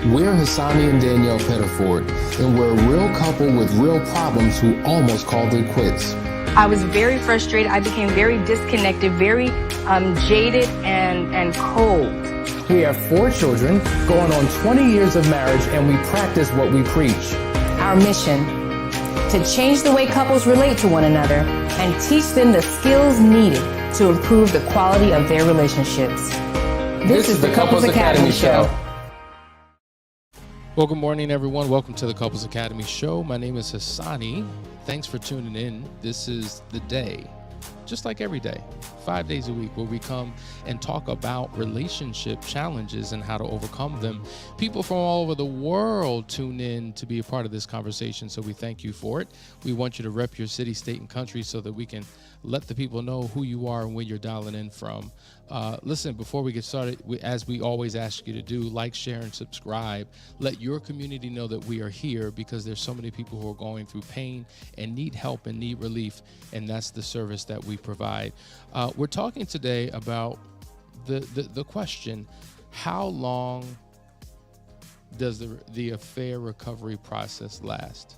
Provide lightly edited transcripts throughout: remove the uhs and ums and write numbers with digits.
We're Hasani and Danielle Pettiford, and we're a real couple with real problems who almost called it quits. I was very frustrated. I became very disconnected, very jaded and cold. We have 4 children, going on 20 years of marriage, and we practice what we preach. Our mission, to change the way couples relate to one another and teach them the skills needed to improve the quality of their relationships. This is the Couples Academy Show. Well, good morning, everyone. Welcome to the Couples Academy Show. My name is Hasani. Thanks for tuning in. This is the day, just like every day, 5 days a week, where we come and talk about relationship challenges and how to overcome them. People from all over the world tune in to be a part of this conversation, so we thank you for it. We want you to rep your city, state, and country so that we can let the people know who you are and where you're dialing in from. Listen, before we get started, as we always ask you to do, like, share, and subscribe. Let your community know that we are here, because there's so many people who are going through pain and need help and need relief, and that's the service that we provide. We're talking today about the question, how long does the affair recovery process last?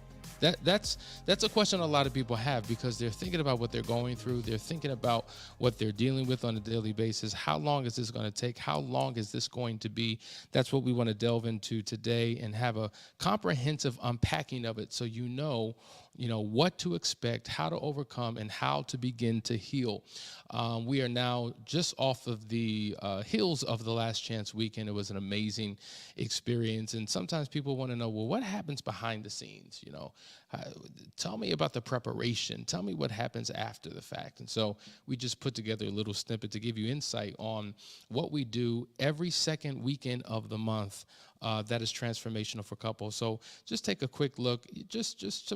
That's a question a lot of people have, because they're thinking about what they're going through. They're thinking about what they're dealing with on a daily basis. How long is this going to take? How long is this going to be? That's what we want to delve into today and have a comprehensive unpacking of it, so you know what to expect, how to overcome, and how to begin to heal. We are now just off of the heels of the Last Chance weekend. It was an amazing experience. And sometimes people want to know, well, what happens behind the scenes? Tell me about the preparation. Tell me what happens after the fact. And so we just put together a little snippet to give you insight on what we do every second weekend of the month. That is transformational for couples. So just take a quick look, just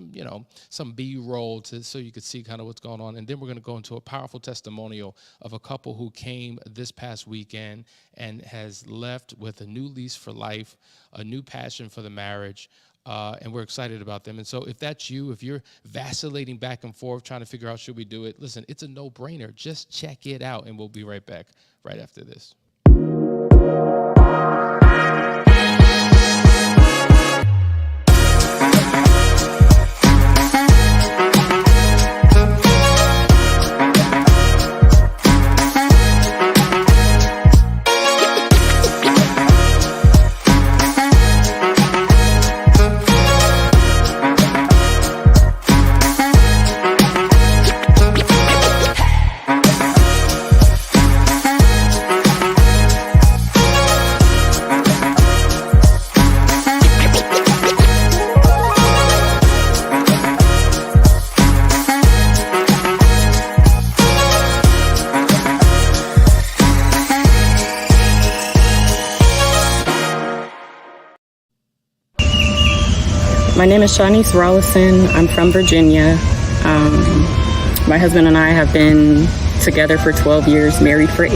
some B-roll so you could see kind of what's going on. And then we're going to go into a powerful testimonial of a couple who came this past weekend and has left with a new lease for life, a new passion for the marriage. And we're excited about them. And so if that's you, if you're vacillating back and forth, trying to figure out, should we do it? Listen, it's a no-brainer. Just check it out, and we'll be right back right after this. My name is Shanice Rollison. I'm from Virginia. My husband and I have been together for 12 years, married for 8.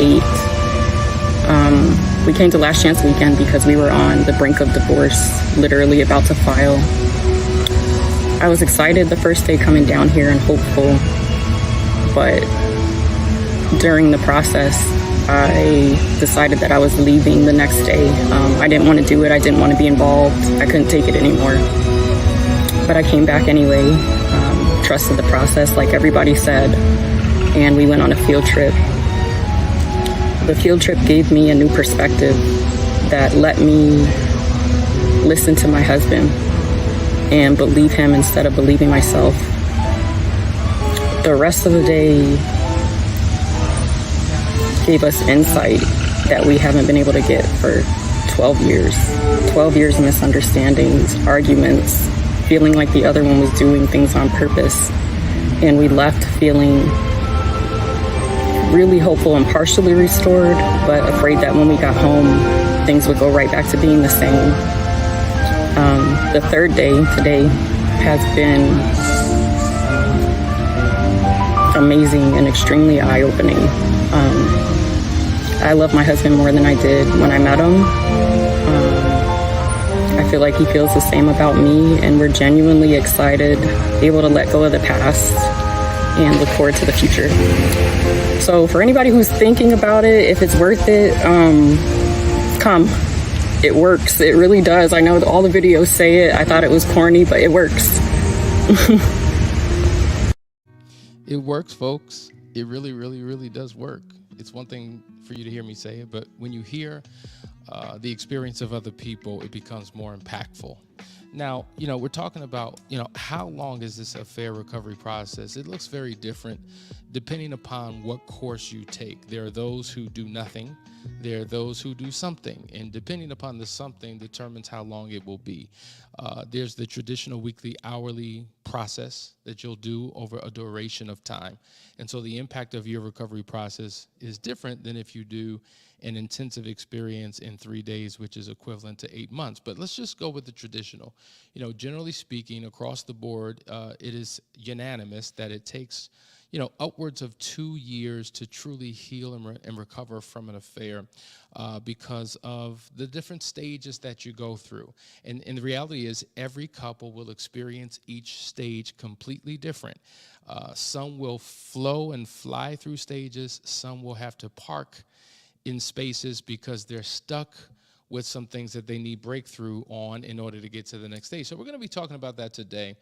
We came to Last Chance weekend because we were on the brink of divorce, literally about to file. I was excited the first day coming down here and hopeful, but during the process, I decided that I was leaving the next day. I didn't want to do it. I didn't want to be involved. I couldn't take it anymore. But I came back anyway, trusted the process like everybody said, and we went on a field trip. The field trip gave me a new perspective that let me listen to my husband and believe him instead of believing myself. The rest of the day gave us insight that we haven't been able to get for 12 years. 12 years of misunderstandings, arguments, feeling like the other one was doing things on purpose. And we left feeling really hopeful and partially restored, but afraid that when we got home, things would go right back to being the same. The third day, today, has been amazing and extremely eye-opening. I love my husband more than I did when I met him. I feel like he feels the same about me, and we're genuinely excited, able to let go of the past and look forward to the future. So for anybody who's thinking about it, if it's worth it, come. it works. It really does. I know all the videos say it. I thought it was corny, but it works. It works, folks. It really, really, really does work. It's one thing for you to hear me say it, but when you hear the experience of other people, it becomes more impactful. Now, we're talking about, how long is this a fair recovery process? It looks very different depending upon what course you take. There are those who do nothing. There are those who do something. And depending upon the something determines how long it will be. There's the traditional weekly, hourly process that you'll do over a duration of time. And so the impact of your recovery process is different than if you do an intensive experience in 3 days, which is equivalent to 8 months. But let's just go with the traditional. Generally speaking, across the board, it is unanimous that it takes, upwards of 2 years to truly heal and recover from an affair because of the different stages that you go through. And the reality is every couple will experience each stage completely different. Some will flow and fly through stages. Some will have to park in spaces because they're stuck with some things that they need breakthrough on in order to get to the next stage. So we're going to be talking about that today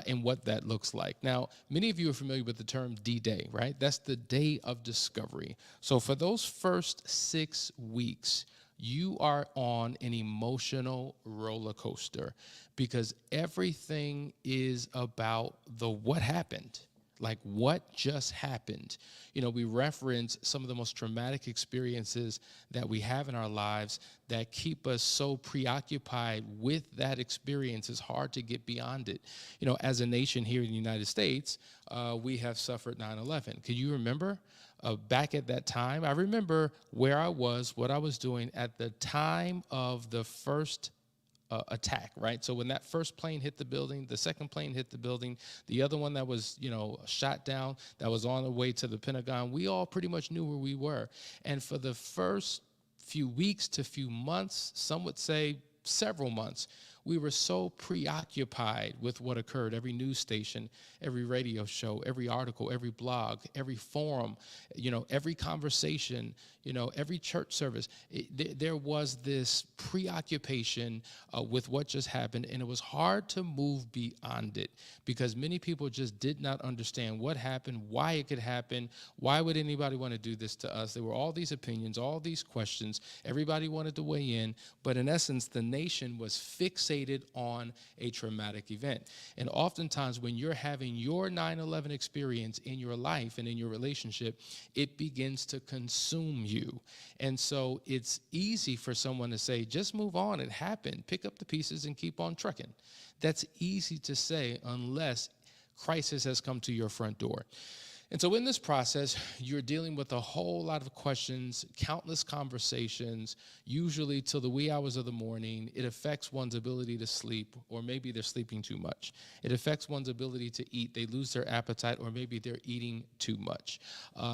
and what that looks like. Now, many of you are familiar with the term D-Day, right? That's the day of discovery. So for those first 6 weeks, you are on an emotional roller coaster because everything is about the what happened. Like what just happened? We reference some of the most traumatic experiences that we have in our lives that keep us so preoccupied with that experience. It's hard to get beyond it. As a nation here in the United States, we have suffered 9/11. Can you remember back at that time? I remember where I was, what I was doing at the time of the first attack, right? So when that first plane hit the building, the second plane hit the building, the other one that was, shot down, that was on the way to the Pentagon, we all pretty much knew where we were. And for the first few weeks to few months, some would say several months, we were so preoccupied with what occurred. Every news station, every radio show, every article, every blog, every forum, every conversation, every church service. There was this preoccupation with what just happened, and it was hard to move beyond it because many people just did not understand what happened, why it could happen, why would anybody want to do this to us. There were all these opinions, all these questions. Everybody wanted to weigh in, but in essence, the nation was fixated on a traumatic event. And oftentimes when you're having your 9/11 experience in your life and in your relationship, it begins to consume you. And so it's easy for someone to say, just move on, it happened, pick up the pieces and keep on trucking. That's easy to say unless crisis has come to your front door. And so in this process, you're dealing with a whole lot of questions, countless conversations, usually till the wee hours of the morning. It affects one's ability to sleep, or maybe they're sleeping too much. It affects one's ability to eat. They lose their appetite, or maybe they're eating too much.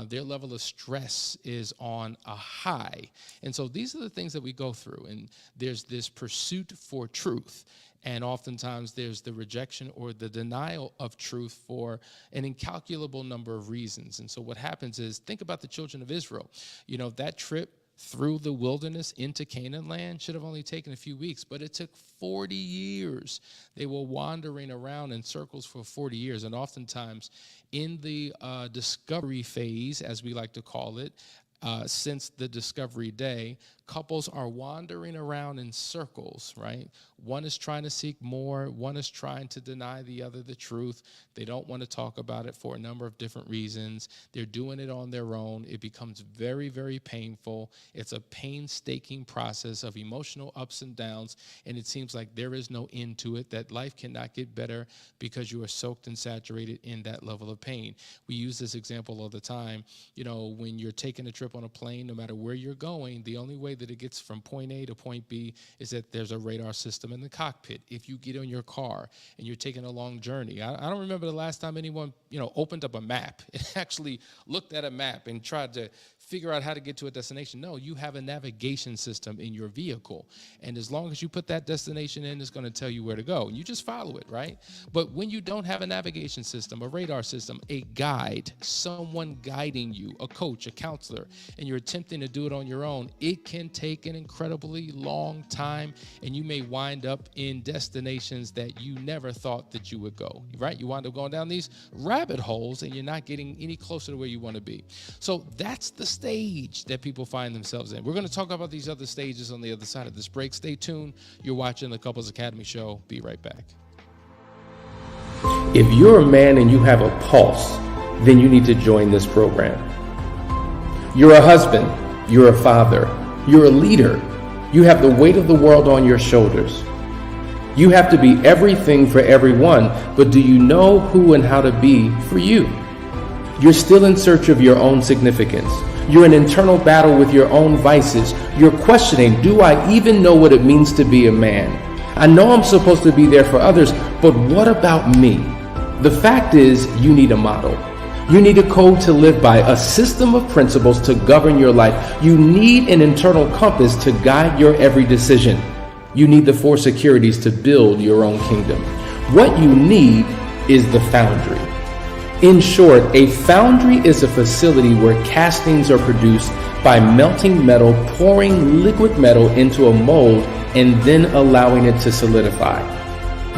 Their level of stress is on a high. And so these are the things that we go through. And there's this pursuit for truth. And oftentimes there's the rejection or the denial of truth for an incalculable number of reasons. And so what happens is, think about the children of Israel. That trip through the wilderness into Canaan land should have only taken a few weeks, but it took 40 years. They were wandering around in circles for 40 years. And oftentimes in the discovery phase, as we like to call it, since the discovery day, couples are wandering around in circles, right? One is trying to seek more. One is trying to deny the other the truth. They don't want to talk about it for a number of different reasons. They're doing it on their own. It becomes very, very painful. It's a painstaking process of emotional ups and downs, and it seems like there is no end to it, that life cannot get better because you are soaked and saturated in that level of pain. We use this example all the time. When you're taking a trip on a plane, no matter where you're going, the only way that it gets from point A to point B is that there's a radar system in the cockpit. If you get in your car and you're taking a long journey, I don't remember the last time anyone, opened up a map and actually looked at a map and tried to figure out how to get to a destination. No, you have a navigation system in your vehicle. And as long as you put that destination in, it's going to tell you where to go. And you just follow it, right? But when you don't have a navigation system, a radar system, a guide, someone guiding you, a coach, a counselor, and you're attempting to do it on your own, it can take an incredibly long time, and you may wind up in destinations that you never thought that you would go, right? You wind up going down these rabbit holes, and you're not getting any closer to where you want to be. So that's the stage that people find themselves in. We're going to talk about these other stages on the other side of this break. Stay tuned. You're watching the Couples Academy Show. Be right back. If you're a man and you have a pulse, then you need to join this program. You're a husband, you're a father, you're a leader. You have the weight of the world on your shoulders. You have to be everything for everyone, but do you know who and how to be for you? You're still in search of your own significance. You're in internal battle with your own vices. You're questioning, do I even know what it means to be a man? I know I'm supposed to be there for others, but what about me? The fact is, you need a model. You need a code to live by, a system of principles to govern your life. You need an internal compass to guide your every decision. You need the 4 securities to build your own kingdom. What you need is the Foundry. In short, a foundry is a facility where castings are produced by melting metal, pouring liquid metal into a mold, and then allowing it to solidify.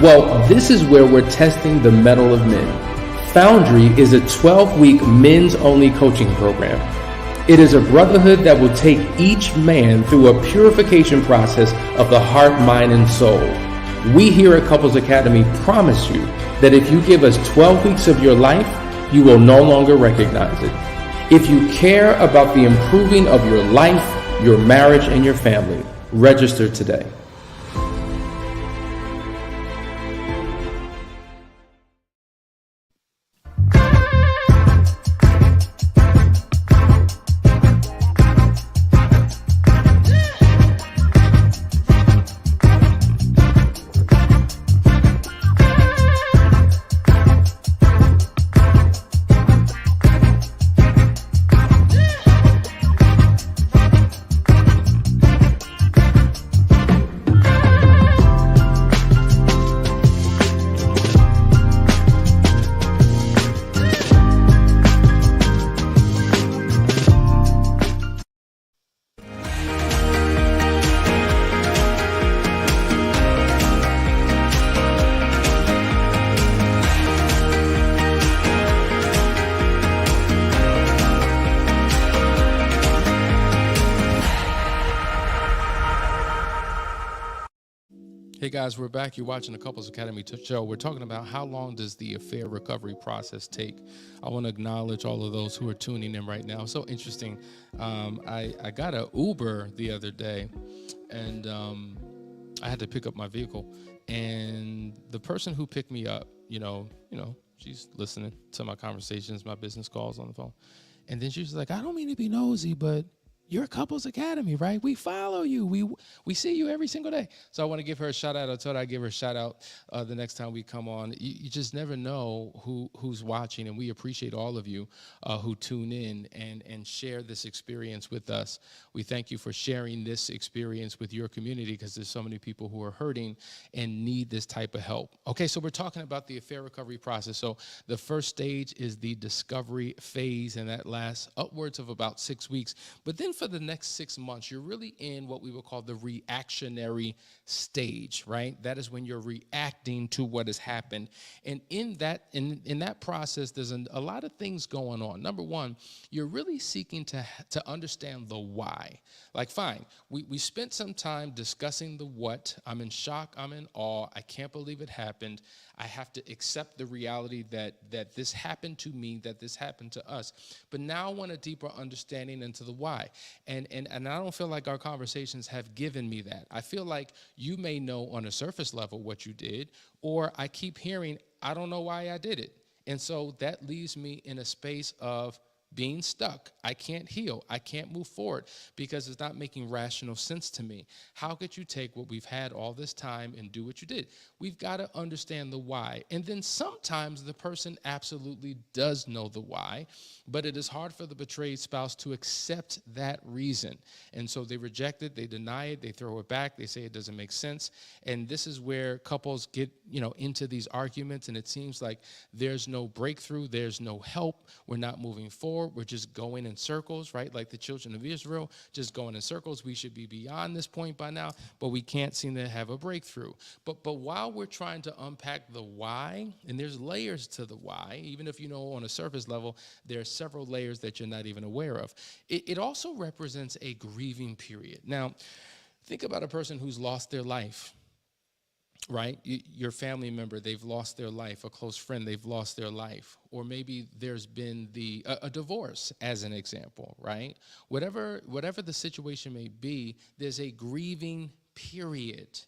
Well, this is where we're testing the mettle of men. Foundry is a 12-week men's-only coaching program. It is a brotherhood that will take each man through a purification process of the heart, mind, and soul. We here at Couples Academy promise you that if you give us 12 weeks of your life, you will no longer recognize it. If you care about the improving of your life, your marriage, and your family, register today. Hey guys, we're back. You're watching the Couples Academy show. We're talking about how long does the affair recovery process take. I want to acknowledge all of those who are tuning in right now. So interesting. I got an Uber the other day, and I had to pick up my vehicle. And the person who picked me up, you know, she's listening to my conversations, my business calls on the phone. And then she was like, I don't mean to be nosy, but you're Couples Academy, right? We follow you. We see you every single day. So I want to give her a shout out. I told her I'd give her a shout out the next time we come on. You just never know who's watching, and we appreciate all of you who tune in and share this experience with us. We thank you for sharing this experience with your community, because there's so many people who are hurting and need this type of help. Okay, so we're talking about the affair recovery process. So the first stage is the discovery phase, and that lasts upwards of about 6 weeks. But then for the next 6 months, you're really in what we would call the reactionary stage, right? That is when you're reacting to what has happened. And in that process, there's a lot of things going on. Number one, you're really seeking to understand the why. Like, fine, we spent some time discussing the what. I'm in shock. I'm in awe. I can't believe it happened. I have to accept the reality that this happened to me, that this happened to us. But now I want a deeper understanding into the why. And I don't feel like our conversations have given me that. I feel like you may know on a surface level what you did, or I keep hearing, I don't know why I did it. And so that leaves me in a space of being stuck. I can't heal. I can't move forward because it's not making rational sense to me. How could you take what we've had all this time and do what you did? We've got to understand the why. And then sometimes the person absolutely does know the why, but it is hard for the betrayed spouse to accept that reason. And so they reject it, they deny it, they throw it back, they say it doesn't make sense. And this is where couples get, into these arguments, and it seems like there's no breakthrough, there's no help, we're not moving forward, we're just going in circles, right? Like the children of Israel, just going in circles. We should be beyond this point by now, but we can't seem to have a breakthrough. But while we're trying to unpack the why, and there's layers to the why, even if on a surface level, there are several layers that you're not even aware of. It also represents a grieving period. Now, think about a person who's lost their life. Right? Your family member, they've lost their life. A close friend, they've lost their life. Or maybe there's been a divorce, as an example, right? Whatever the situation may be, there's a grieving period.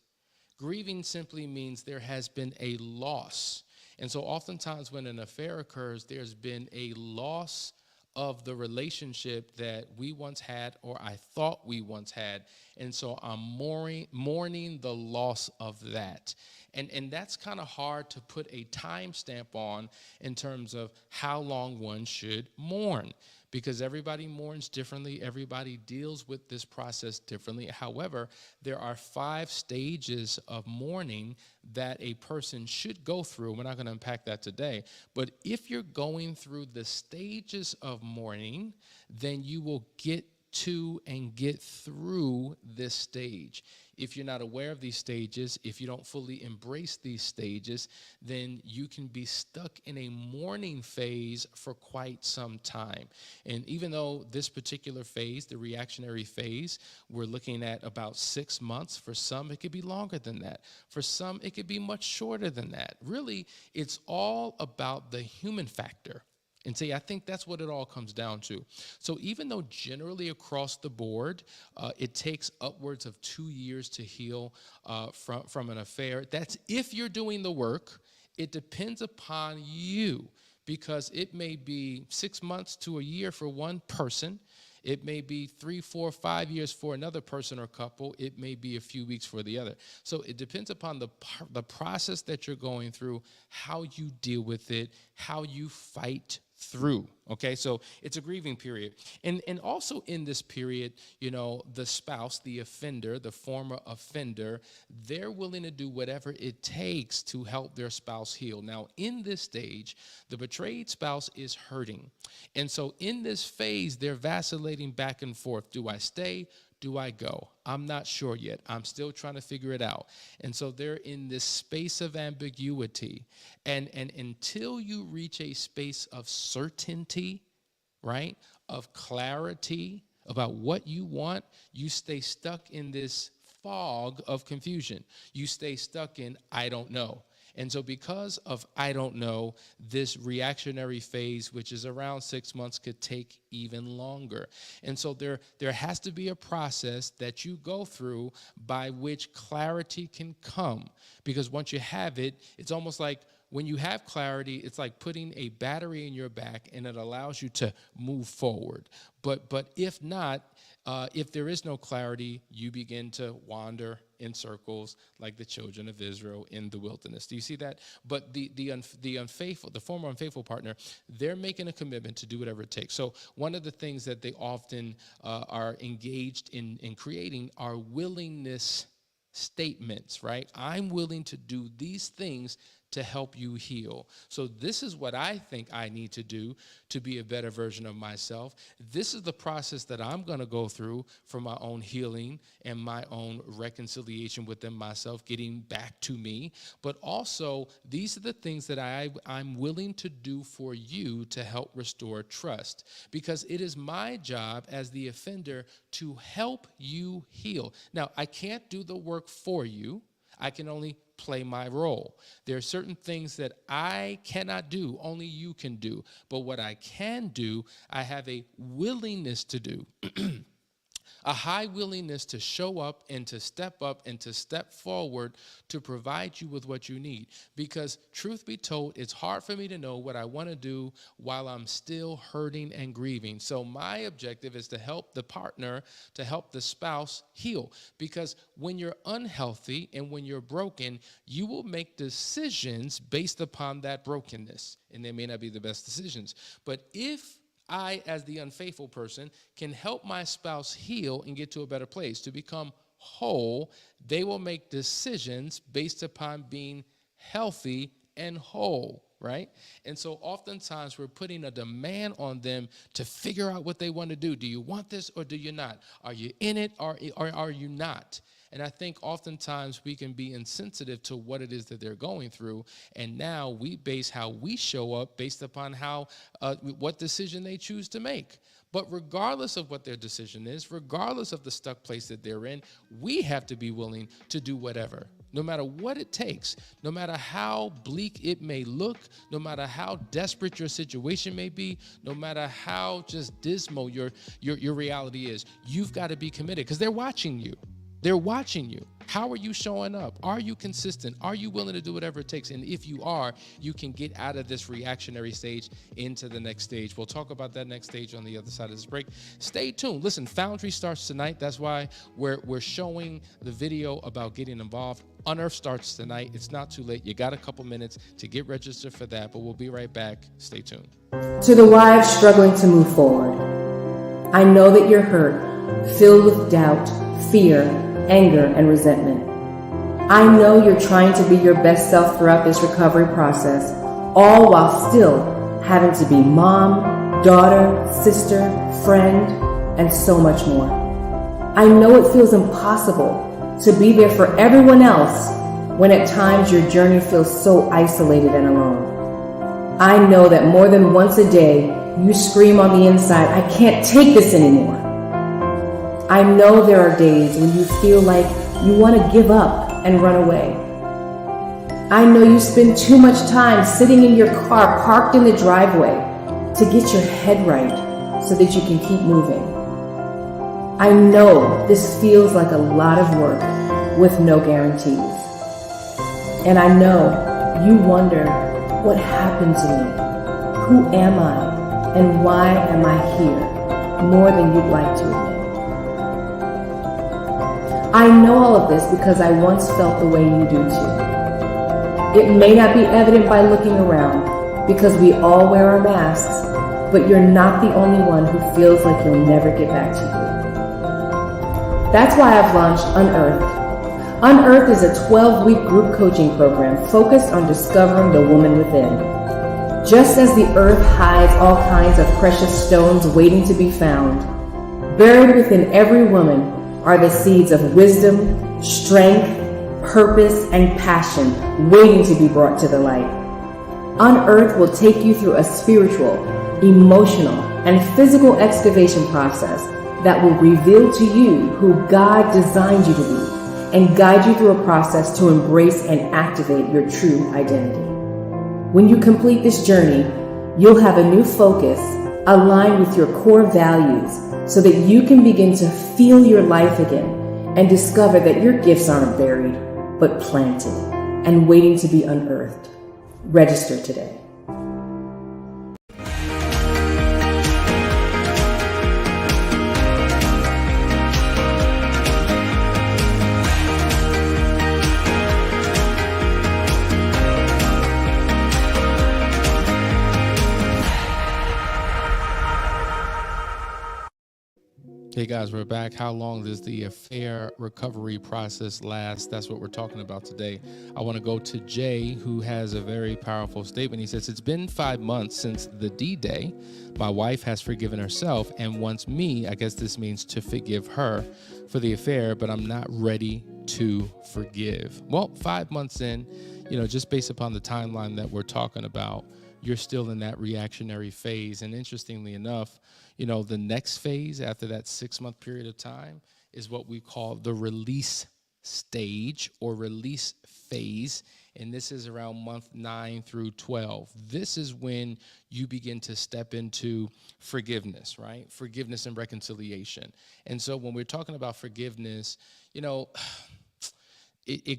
Grieving simply means there has been a loss. And so oftentimes when an affair occurs, there's been a loss of the relationship that we once had, or I thought we once had. And so I'm mourning the loss of that. And that's kind of hard to put a time stamp on in terms of how long one should mourn, because everybody mourns differently. Everybody deals with this process differently. However, there are 5 stages of mourning that a person should go through. We're not going to unpack that today. But if you're going through the stages of mourning, then you will get to and get through this stage. If you're not aware of these stages, if you don't fully embrace these stages, then you can be stuck in a mourning phase for quite some time. And even though this particular phase, the reactionary phase, we're looking at about 6 months, for some it could be longer than that. For some it could be much shorter than that. Really, it's all about the human factor. And see, I think that's what it all comes down to. So even though generally across the board, it takes upwards of 2 years to heal from an affair, that's if you're doing the work. It depends upon you, because it may be 6 months to a year for one person. It may be 3, 4, 5 years for another person or couple. It may be a few weeks for the other. So it depends upon the process that you're going through, how you deal with it, how you fight through. Okay, so it's a grieving period. And also in this period, the spouse, the offender, the former offender, they're willing to do whatever it takes to help their spouse heal. Now, in this stage, the betrayed spouse is hurting. And so in this phase, they're vacillating back and forth. Do I stay? Do I go? I'm not sure yet. I'm still trying to figure it out. And so they're in this space of ambiguity. And until you reach a space of certainty, right, of clarity about what you want, you stay stuck in this fog of confusion. You stay stuck in, I don't know. And so because of I don't know, this reactionary phase, which is around 6 months, could take even longer. And so there has to be a process that you go through by which clarity can come. Because once you have it, it's almost like when you have clarity, it's like putting a battery in your back, and it allows you to move forward. But if not, if there is no clarity, you begin to wander in circles like the children of Israel in the wilderness. Do you see that? But the former unfaithful partner, they're making a commitment to do whatever it takes. So one of the things that they often are engaged in creating are willingness statements, right? I'm willing to do these things to help you heal. So this is what I think I need to do to be a better version of myself. This is the process that I'm going to go through for my own healing and my own reconciliation within myself, getting back to me. But also, these are the things that I'm willing to do for you to help restore trust, because it is my job as the offender to help you heal. Now, I can't do the work for you. I can only play my role. There are certain things that I cannot do, only you can do. But what I can do, I have a willingness to do. a high willingness to show up and to step forward to provide you with what you need. Because truth be told, it's hard for me to know what I want to do while I'm still hurting and grieving. So my objective is to help the partner, to help the spouse heal. Because when you're unhealthy and when you're broken, you will make decisions based upon that brokenness. And they may not be the best decisions. But if I, as the unfaithful person, can help my spouse heal and get to a better place, to become whole, they will make decisions based upon being healthy and whole, right? And so oftentimes we're putting a demand on them to figure out what they want to do. Do you want this or do you not? Are you in it or are you not? And I think oftentimes we can be insensitive to what it is that they're going through. And now we base how we show up based upon how what decision they choose to make. But regardless of what their decision is, regardless of the stuck place that they're in, we have to be willing to do whatever, no matter what it takes, no matter how bleak it may look, no matter how desperate your situation may be, no matter how just dismal your reality is. You've got to be committed because they're watching you. They're watching you. How are you showing up? Are you consistent? Are you willing to do whatever it takes? And if you are, you can get out of this reactionary stage into the next stage. We'll talk about that next stage on the other side of this break. Stay tuned. Listen, Foundry starts tonight. That's why we're showing the video about getting involved. Unearthed starts tonight. It's not too late. You got a couple minutes to get registered for that, but we'll be right back. Stay tuned. To the wives struggling to move forward, I know that you're hurt, filled with doubt, fear, anger, and resentment. I know you're trying to be your best self throughout this recovery process, all while still having to be mom, daughter, sister, friend, and so much more. I know it feels impossible to be there for everyone else when at times your journey feels so isolated and alone. I know that more than once a day, you scream on the inside, I can't take this anymore. I know there are days when you feel like you want to give up and run away. I know you spend too much time sitting in your car parked in the driveway to get your head right so that you can keep moving. I know this feels like a lot of work with no guarantees. And I know you wonder, what happened to me? Who am I? And why am I here? More than you'd like to admit. I know all of this because I once felt the way you do too. It may not be evident by looking around because we all wear our masks, but you're not the only one who feels like you'll never get back to you. That's why I've launched Unearthed. Unearthed is a 12-week group coaching program focused on discovering the woman within. Just as the earth hides all kinds of precious stones waiting to be found, buried within every woman are the seeds of wisdom, strength, purpose, and passion waiting to be brought to the light. Unearthed will take you through a spiritual, emotional, and physical excavation process that will reveal to you who God designed you to be and guide you through a process to embrace and activate your true identity. When you complete this journey, you'll have a new focus aligned with your core values so that you can begin to feel your life again and discover that your gifts aren't buried, but planted and waiting to be unearthed. Register today. Hey guys, we're back. How long does the affair recovery process last? That's what we're talking about today. I want to go to Jay, who has a very powerful statement. He says, it's been 5 months since the D-Day. My wife has forgiven herself and wants me, I guess this means to forgive her for the affair, but I'm not ready to forgive. Well, 5 months in, just based upon the timeline that we're talking about, you're still in that reactionary phase. And interestingly enough, the next phase after that 6-month period of time is what we call the release stage or release phase, and this is around month 9 through 12. This is when you begin to step into forgiveness, right? Forgiveness and reconciliation. And so when we're talking about forgiveness, it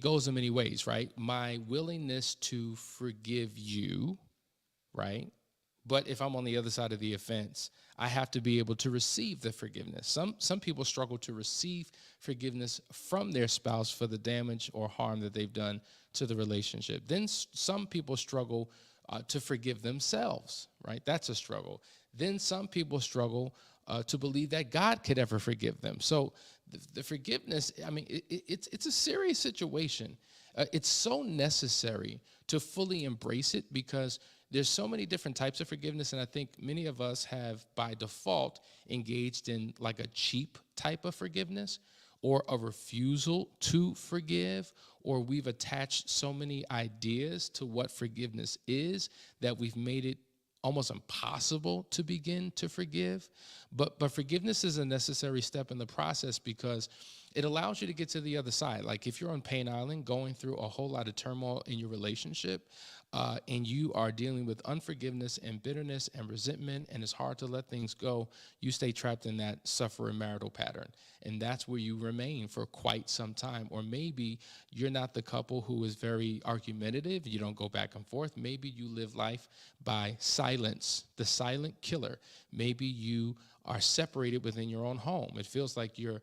goes in many ways, right? My willingness to forgive you, right? But if I'm on the other side of the offense, I have to be able to receive the forgiveness. Some people struggle to receive forgiveness from their spouse for the damage or harm that they've done to the relationship. Then some people struggle to forgive themselves, right? That's a struggle. Then some people struggle to believe that God could ever forgive them. So the forgiveness, I mean, it's a serious situation. It's so necessary to fully embrace it because there's so many different types of forgiveness, and I think many of us have, by default, engaged in like a cheap type of forgiveness or a refusal to forgive, or we've attached so many ideas to what forgiveness is that we've made it almost impossible to begin to forgive. But forgiveness is a necessary step in the process because it allows you to get to the other side. Like if you're on Pain Island going through a whole lot of turmoil in your relationship, and you are dealing with unforgiveness and bitterness and resentment, and it's hard to let things go, you stay trapped in that suffering marital pattern. And that's where you remain for quite some time. Or maybe you're not the couple who is very argumentative. You don't go back and forth. Maybe you live life by silence, the silent killer. Maybe you are separated within your own home. It feels like you're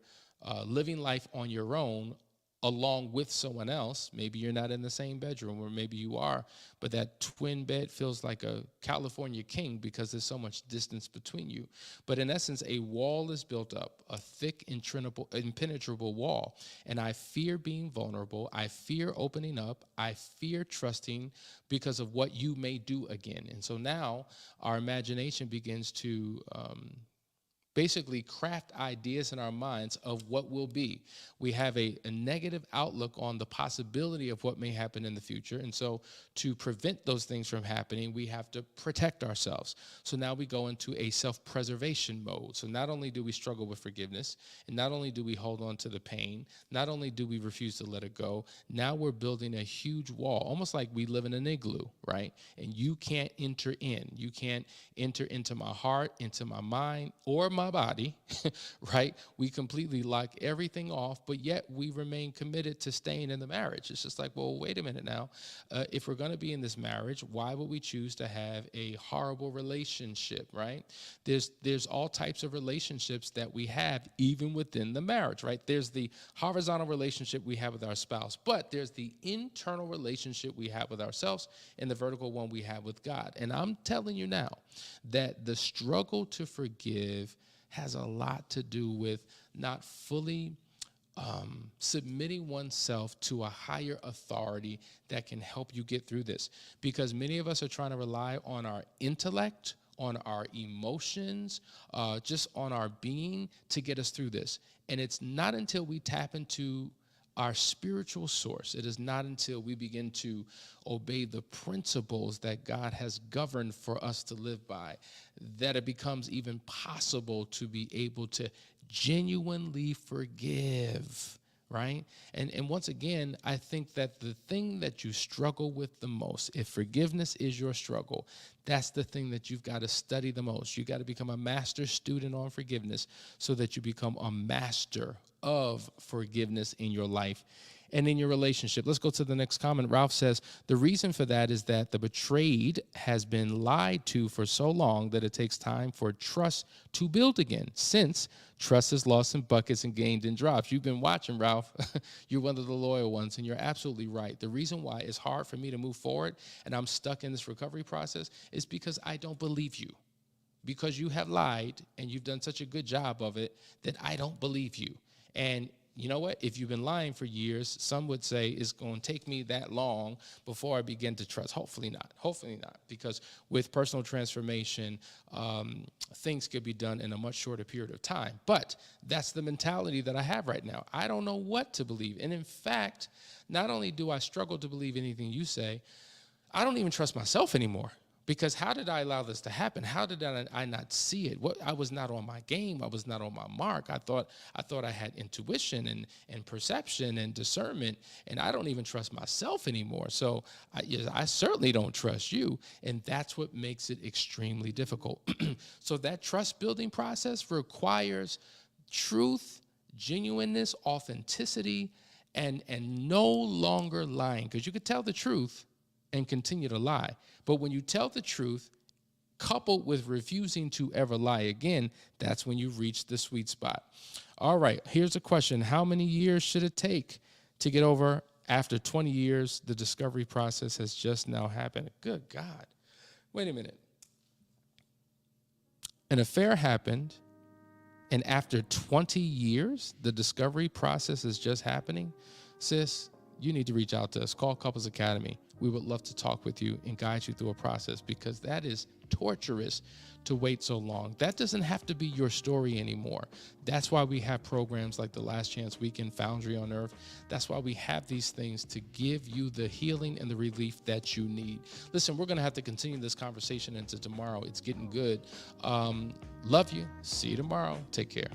living life on your own along with someone else. Maybe you're not in the same bedroom, or maybe you are, but that twin bed feels like a California king because there's so much distance between you. But in essence, a wall is built up, a thick, impenetrable wall. And I fear being vulnerable. I fear opening up. I fear trusting because of what you may do again. And so now our imagination begins to basically craft ideas in our minds of what will be. We have a negative outlook on the possibility of what may happen in the future. And so to prevent those things from happening, we have to protect ourselves. So now we go into a self-preservation mode. So not only do we struggle with forgiveness, and not only do we hold on to the pain, not only do we refuse to let it go, now we're building a huge wall, almost like we live in an igloo, right? And you can't enter in. You can't enter into my heart, into my mind, or my body, right? We completely lock everything off, but yet we remain committed to staying in the marriage. It's just like, well, wait a minute now. If we're going to be in this marriage, why would we choose to have a horrible relationship, right? There's all types of relationships that we have even within the marriage, right? There's the horizontal relationship we have with our spouse, but there's the internal relationship we have with ourselves and the vertical one we have with God. And I'm telling you now that the struggle to forgive has a lot to do with not fully submitting oneself to a higher authority that can help you get through this. Because many of us are trying to rely on our intellect, on our emotions, just on our being to get us through this. And it's not until we tap into our spiritual source, it is not until we begin to obey the principles that God has governed for us to live by, that it becomes even possible to be able to genuinely forgive, right? And once again, I think that the thing that you struggle with the most, if forgiveness is your struggle, that's the thing that you've got to study the most. You got to become a master student on forgiveness so that you become a master of forgiveness in your life and in your relationship. Let's go to the next comment. Ralph says, the reason for that is that the betrayed has been lied to for so long that it takes time for trust to build again, since trust is lost in buckets and gained in drops. You've been watching, Ralph. You're one of the loyal ones, and you're absolutely right. The reason why it's hard for me to move forward and I'm stuck in this recovery process is because I don't believe you. Because you have lied and you've done such a good job of it that I don't believe you. And you know what? If you've been lying for years, some would say it's going to take me that long before I begin to trust. Hopefully not. Hopefully not. Because with personal transformation, things could be done in a much shorter period of time. But that's the mentality that I have right now. I don't know what to believe. And in fact, not only do I struggle to believe anything you say, I don't even trust myself anymore. Because how did I allow this to happen? How did I not see it? I was not on my game. I was not on my mark. I thought I had intuition and perception and discernment, and I don't even trust myself anymore. So I certainly don't trust you, and that's what makes it extremely difficult. So that trust building process requires truth, genuineness, authenticity, and no longer lying, because you could tell the truth and continue to lie. But when you tell the truth, coupled with refusing to ever lie again, that's when you reach the sweet spot. All right, here's a question. How many years should it take to get over after 20 years? The discovery process has just now happened. Good God. Wait a minute. An affair happened, and after 20 years, the discovery process is just happening? Sis, you need to reach out to us. Call Couples Academy. We would love to talk with you and guide you through a process, because that is torturous to wait so long. That doesn't have to be your story anymore. That's why we have programs like the Last Chance Weekend, Foundry on Earth. That's why we have these things to give you the healing and the relief that you need. Listen, we're going to have to continue this conversation into tomorrow. It's getting good. Love you. See you tomorrow. Take care.